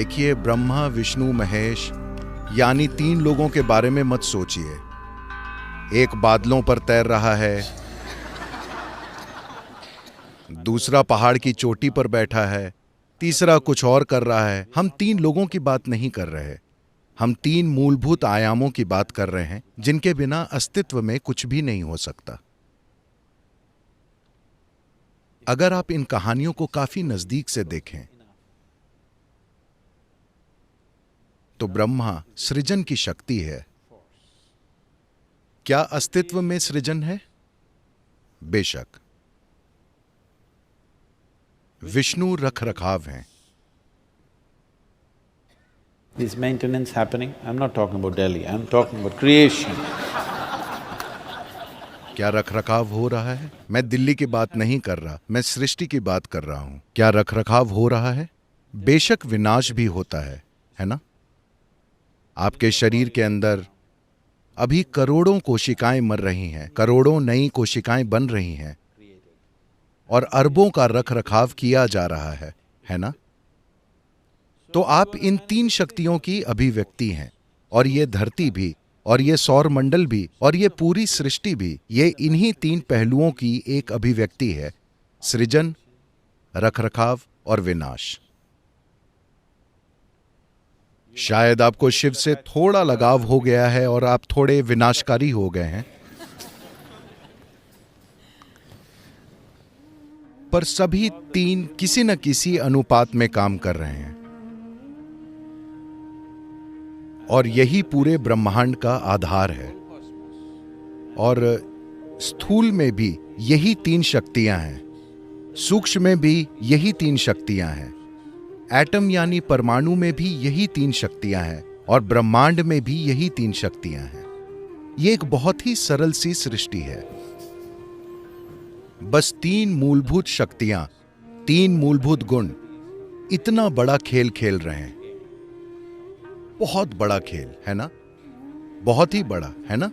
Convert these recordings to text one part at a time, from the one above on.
देखिए, ब्रह्मा विष्णु महेश यानी 3 लोगों के बारे में मत सोचिए। एक बादलों पर तैर रहा है, दूसरा पहाड़ की चोटी पर बैठा है, तीसरा कुछ और कर रहा है। हम 3 लोगों की बात नहीं कर रहे। हम 3 मूलभूत आयामों की बात कर रहे हैं जिनके बिना अस्तित्व में कुछ भी नहीं हो सकता। अगर आप इन कहानियों को काफी नजदीक से देखें तो ब्रह्मा सृजन की शक्ति है। क्या अस्तित्व में सृजन है? बेशक। विष्णु रखरखाव हैं। Is maintenance happening? I'm not talking about Delhi, I'm talking about creation. क्या रखरखाव हो रहा है? मैं दिल्ली की बात नहीं कर रहा, मैं सृष्टि की बात कर रहा हूं। क्या रखरखाव हो रहा है? बेशक विनाश भी होता है ना? आपके शरीर के अंदर अभी करोड़ों कोशिकाएं मर रही हैं, करोड़ों नई कोशिकाएं बन रही हैं और अरबों का रखरखाव किया जा रहा है ना? तो आप इन 3 शक्तियों की अभिव्यक्ति हैं, और ये धरती भी, और ये सौर मंडल भी, और ये पूरी सृष्टि भी, ये इन्हीं 3 पहलुओं की एक अभिव्यक्ति है: सृजन, रखरखाव और विनाश। शायद आपको शिव से थोड़ा लगाव हो गया है और आप थोड़े विनाशकारी हो गए हैं, पर सभी 3 किसी न किसी अनुपात में काम कर रहे हैं, और यही पूरे ब्रह्मांड का आधार है। और स्थूल में भी यही 3 शक्तियां हैं, सूक्ष्म में भी यही 3 शक्तियां हैं, एटम यानी परमाणु में भी यही 3 शक्तियां हैं, और ब्रह्मांड में भी यही 3 शक्तियां हैं। ये एक बहुत ही सरल सी सृष्टि है। बस 3 मूलभूत शक्तियां, 3 मूलभूत गुण इतना बड़ा खेल खेल रहे हैं। बहुत बड़ा खेल है ना? बहुत ही बड़ा है ना?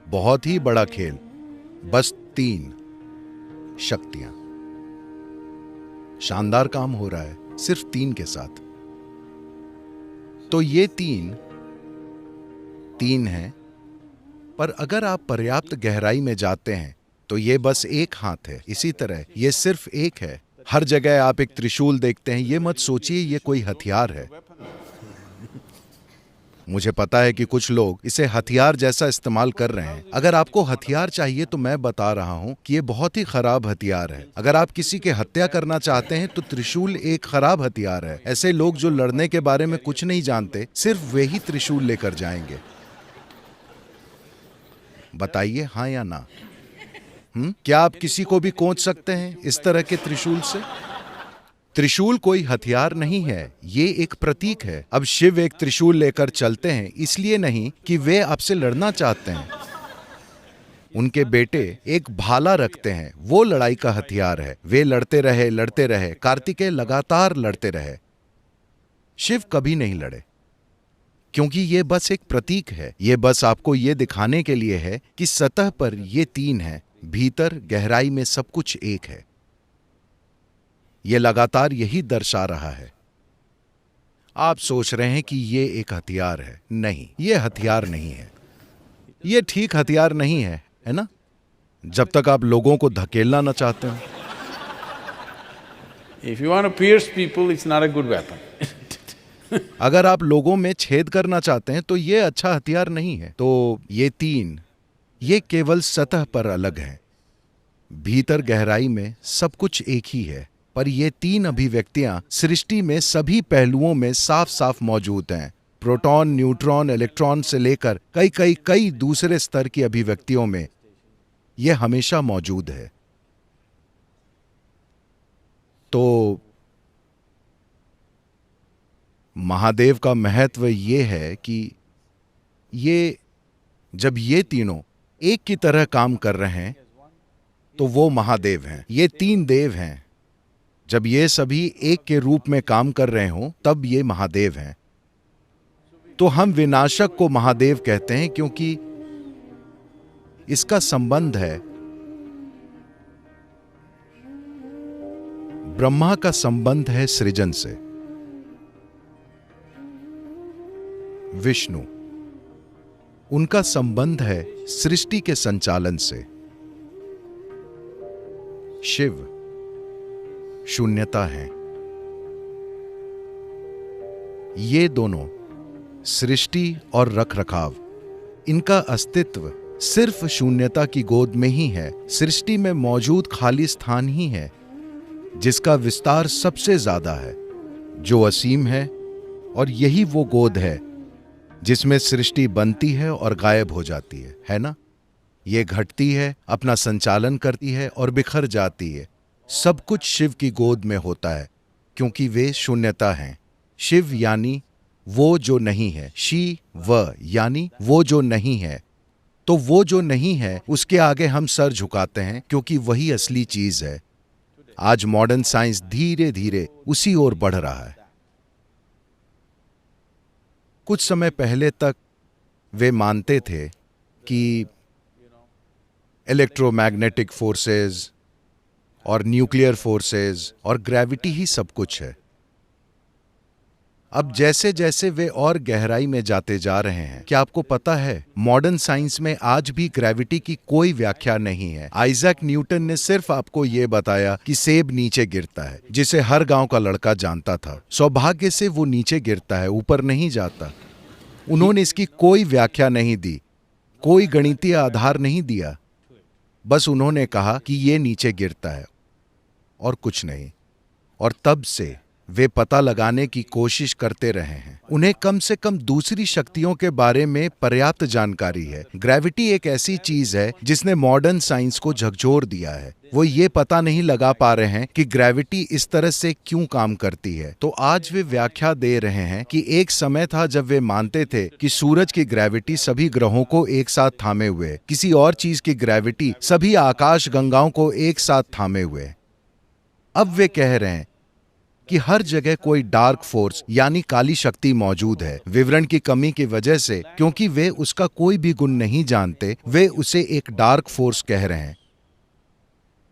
बहुत ही बड़ा खेल। बस 3 शक्तियां। शानदार काम हो रहा है सिर्फ 3 के साथ। तो ये 3 हैं, पर अगर आप पर्याप्त गहराई में जाते हैं तो ये बस एक हाथ है। इसी तरह ये सिर्फ एक है। हर जगह आप एक त्रिशूल देखते हैं। ये मत सोचिए ये कोई हथियार है। मुझे पता है कि कुछ लोग इसे हथियार जैसा इस्तेमाल कर रहे हैं। अगर आपको हथियार चाहिए तो मैं बता रहा हूं कि ये बहुत ही खराब हथियार है। अगर आप किसी की हत्या करना चाहते हैं तो त्रिशूल एक खराब हथियार है। ऐसे लोग जो लड़ने के बारे में कुछ नहीं जानते, सिर्फ वे ही त्रिशूल लेकर जाएंगे। बताइए हाँ या ना? क्या आप किसी को भी कोंच सकते हैं इस तरह के त्रिशूल से? त्रिशूल कोई हथियार नहीं है, ये एक प्रतीक है। अब शिव एक त्रिशूल लेकर चलते हैं इसलिए नहीं कि वे आपसे लड़ना चाहते हैं। उनके बेटे एक भाला रखते हैं, वो लड़ाई का हथियार है। वे लड़ते रहे। कार्तिकेय लगातार लड़ते रहे। शिव कभी नहीं लड़े, क्योंकि ये बस एक प्रतीक है। ये बस आपको ये दिखाने के लिए है कि सतह पर ये 3 हैं, भीतर गहराई में सब कुछ एक है। ये लगातार यही दर्शा रहा है। आप सोच रहे हैं कि ये एक हथियार है। नहीं, ये हथियार नहीं है। ये ठीक हथियार नहीं है ना? जब तक आप लोगों को धकेलना न चाहते हो। If you want to pierce people, it's not a good weapon. अगर आप लोगों में छेद करना चाहते हैं तो ये अच्छा हथियार नहीं है। तो ये 3, ये केवल सतह पर अलग हैं। भीतर गहराई में सब कुछ एक ही है, पर ये 3 अभिव्यक्तियां सृष्टि में सभी पहलुओं में साफ साफ मौजूद हैं। प्रोटॉन, न्यूट्रॉन, इलेक्ट्रॉन से लेकर कई दूसरे स्तर की अभिव्यक्तियों में ये हमेशा मौजूद है। तो महादेव का महत्व ये है कि ये जब ये तीनों एक की तरह काम कर रहे हैं तो वो महादेव हैं। ये 3 देव हैं। जब ये सभी एक के रूप में काम कर रहे हों तब ये महादेव हैं। तो हम विनाशक को महादेव कहते हैं क्योंकि इसका संबंध है ब्रह्मा का संबंध है सृजन से। विष्णु। उनका संबंध है सृष्टि के संचालन से। शिव शून्यता है। ये दोनों सृष्टि और रखरखाव, इनका अस्तित्व सिर्फ शून्यता की गोद में ही है। सृष्टि में मौजूद खाली स्थान ही है जिसका विस्तार सबसे ज्यादा है, जो असीम है, और यही वो गोद है जिसमें सृष्टि बनती है और गायब हो जाती है ना? ये घटती है, अपना संचालन करती है और बिखर जाती है। सब कुछ शिव की गोद में होता है क्योंकि वे शून्यता हैं। शिव यानी वो जो नहीं है, शिव यानी वो जो नहीं है। तो वो जो नहीं है उसके आगे हम सर झुकाते हैं क्योंकि वही असली चीज है। आज मॉडर्न साइंस धीरे धीरे उसी ओर बढ़ रहा है। कुछ समय पहले तक वे मानते थे कि इलेक्ट्रोमैग्नेटिक फोर्सेस और न्यूक्लियर फोर्सेस और ग्रेविटी ही सब कुछ है। अब जैसे जैसे वे और गहराई में जाते जा रहे हैं, क्या आपको पता है मॉडर्न साइंस में आज भी ग्रेविटी की कोई व्याख्या नहीं है। आइजैक न्यूटन ने सिर्फ आपको यह बताया कि सेब नीचे गिरता है, जिसे हर गांव का लड़का जानता था। सौभाग्य से वो नीचे गिरता है, ऊपर नहीं जाता। उन्होंने इसकी कोई व्याख्या नहीं दी, कोई गणितीय आधार नहीं दिया। बस उन्होंने कहा कि ये नीचे गिरता है और कुछ नहीं। और तब से वे पता लगाने की कोशिश करते रहे हैं। उन्हें कम से कम दूसरी शक्तियों के बारे में पर्याप्त जानकारी है। ग्रेविटी एक ऐसी चीज है जिसने मॉडर्न साइंस को झकझोर दिया है। वो ये पता नहीं लगा पा रहे हैं कि ग्रेविटी इस तरह से क्यों काम करती है। तो आज वे व्याख्या दे रहे हैं कि एक समय था जब वे मानते थे कि सूरज की ग्रेविटी सभी ग्रहों को एक साथ थामे हुए है, किसी और चीज की ग्रेविटी सभी आकाश गंगाओं को एक साथ थामे हुए है। अब वे कह रहे हैं कि हर जगह कोई डार्क फोर्स यानी काली शक्ति मौजूद है। विवरण की कमी की वजह से, क्योंकि वे उसका कोई भी गुण नहीं जानते, वे उसे एक डार्क फोर्स कह रहे हैं।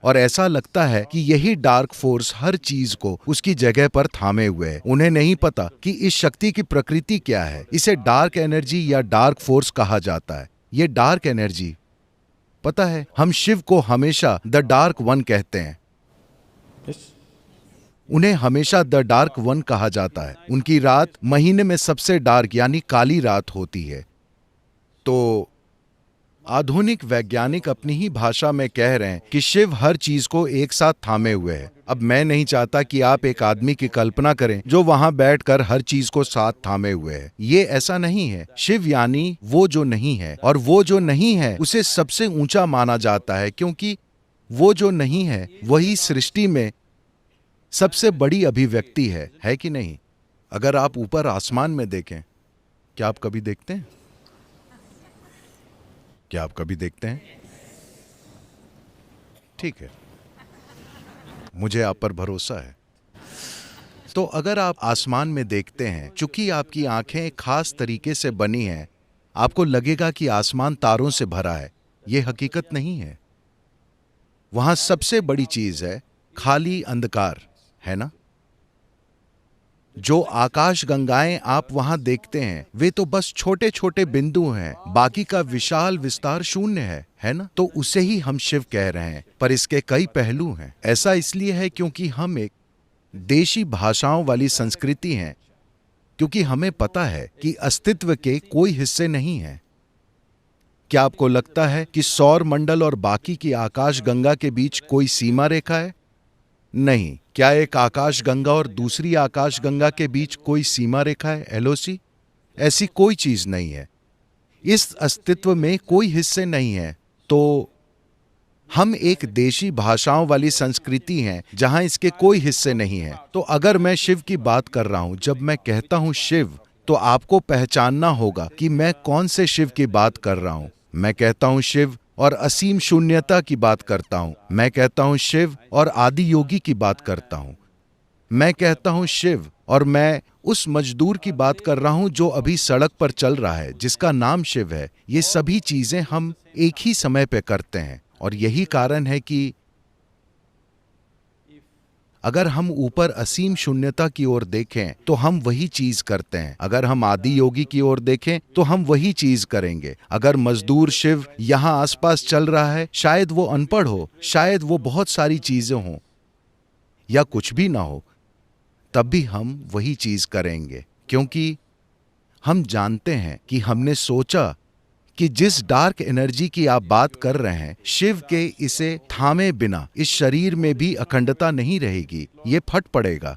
और ऐसा लगता है कि यही डार्क फोर्स हर चीज को उसकी जगह पर थामे हुए है। उन्हें नहीं पता कि इस शक्ति की प्रकृति क्या है। इसे डार्क एनर्जी या डार्क फोर्स कहा जाता है। ये डार्क एनर्जी, पता है, हम शिव को हमेशा द डार्क वन कहते हैं। उन्हें हमेशा द डार्क वन कहा जाता है। उनकी रात महीने में सबसे डार्क यानी काली रात होती है। तो आधुनिक वैज्ञानिक अपनी ही भाषा में कह रहे हैं कि शिव हर चीज को एक साथ थामे हुए है। अब मैं नहीं चाहता कि आप एक आदमी की कल्पना करें जो वहां बैठकर हर चीज को साथ थामे हुए है। ये ऐसा नहीं है। शिव यानी वो जो नहीं है, और वो जो नहीं है उसे सबसे ऊंचा माना जाता है, क्योंकि वो जो नहीं है वही सृष्टि में सबसे बड़ी अभिव्यक्ति है कि नहीं? अगर आप ऊपर आसमान में देखें, क्या आप कभी देखते हैं? क्या आप कभी देखते हैं? ठीक है, मुझे आप पर भरोसा है। तो अगर आप आसमान में देखते हैं, चूंकि आपकी आंखें एक खास तरीके से बनी हैं, आपको लगेगा कि आसमान तारों से भरा है। यह हकीकत नहीं है। वहां सबसे बड़ी चीज है खाली अंधकार, है ना? जो आकाश गंगाएं आप वहां देखते हैं, वे तो बस छोटे छोटे बिंदु हैं। बाकी का विशाल विस्तार शून्य है ना? तो उसे ही हम शिव कह रहे हैं। पर इसके कई पहलू हैं। ऐसा इसलिए है क्योंकि हम एक देशी भाषाओं वाली संस्कृति हैं, क्योंकि हमें पता है कि अस्तित्व के कोई हिस्से नहीं हैं। क्या आपको लगता है कि सौर मंडल और बाकी की आकाश गंगा के बीच कोई सीमा रेखा है? नहीं। क्या एक आकाश गंगा और दूसरी आकाश गंगा के बीच कोई सीमा रेखा है, एलओसी? ऐसी कोई चीज नहीं है। इस अस्तित्व में कोई हिस्से नहीं है। तो हम एक देशी भाषाओं वाली संस्कृति हैं जहां इसके कोई हिस्से नहीं है। तो अगर मैं शिव की बात कर रहा हूं, जब मैं कहता हूं शिव, तो आपको पहचानना होगा कि मैं कौन से शिव की बात कर रहा हूं। मैं कहता हूं शिव और असीम शून्यता की बात करता हूं। मैं कहता हूं शिव और आदि योगी की बात करता हूं। मैं कहता हूं शिव और मैं उस मजदूर की बात कर रहा हूं जो अभी सड़क पर चल रहा है, जिसका नाम शिव है। ये सभी चीजें हम एक ही समय पे करते हैं। और यही कारण है कि अगर हम ऊपर असीम शून्यता की ओर देखें तो हम वही चीज करते हैं। अगर हम आदि योगी की ओर देखें तो हम वही चीज करेंगे। अगर मजदूर शिव यहाँ आसपास चल रहा है, शायद वो अनपढ़ हो, शायद वो बहुत सारी चीजें हों या कुछ भी ना हो, तब भी हम वही चीज करेंगे, क्योंकि हम जानते हैं कि हमने सोचा कि जिस डार्क एनर्जी की आप बात कर रहे हैं, शिव के इसे थामे बिना इस शरीर में भी अखंडता नहीं रहेगी, ये फट पड़ेगा।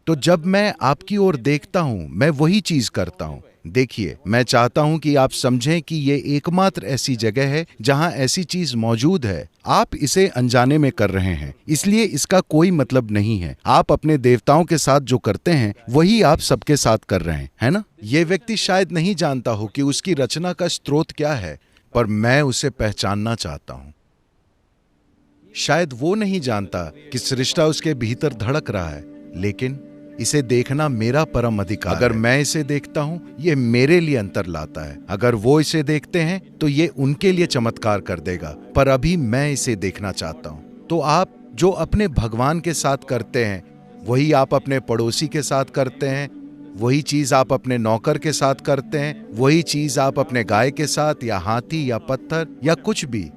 तो जब मैं आपकी ओर देखता हूं, मैं वही चीज करता हूं। देखिए, मैं चाहता हूं कि आप समझें कि ये एकमात्र ऐसी जगह है जहां ऐसी चीज मौजूद है। आप इसे अनजाने में कर रहे हैं, इसलिए इसका कोई मतलब नहीं है। आप अपने देवताओं के साथ जो करते हैं वही आप सबके साथ कर रहे हैं, है ना? ये व्यक्ति शायद नहीं जानता हो कि उसकी रचना का स्रोत क्या है, पर मैं उसे पहचानना चाहता हूं। शायद वो नहीं जानता कि सृष्टा उसके भीतर धड़क रहा है, लेकिन इसे देखना मेरा परम अधिकार है। अगर मैं इसे देखता हूं, ये मेरे लिए अंतर लाता है। अगर वो इसे देखते हैं तो ये उनके लिए चमत्कार कर देगा, पर अभी मैं इसे देखना चाहता हूं। तो आप जो अपने भगवान के साथ करते हैं वही आप अपने पड़ोसी के साथ करते हैं, वही चीज आप अपने नौकर के साथ करते हैं, वही चीज आप अपने गाय के साथ या हाथी या पत्थर या कुछ भी,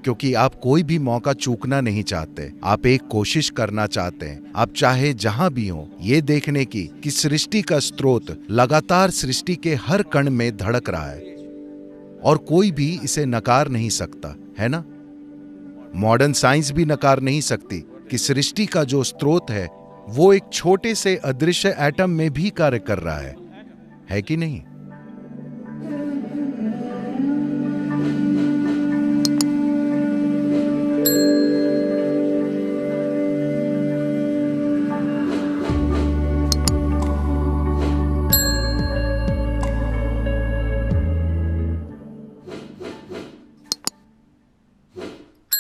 क्योंकि आप कोई भी मौका चूकना नहीं चाहते। आप एक कोशिश करना चाहते हैं, आप चाहे जहां भी हो, ये देखने की कि सृष्टि का स्रोत लगातार सृष्टि के हर कण में धड़क रहा है और कोई भी इसे नकार नहीं सकता, है ना? मॉडर्न साइंस भी नकार नहीं सकती कि सृष्टि का जो स्रोत है वो एक छोटे से अदृश्य एटम में भी कार्य कर रहा है कि नहीं?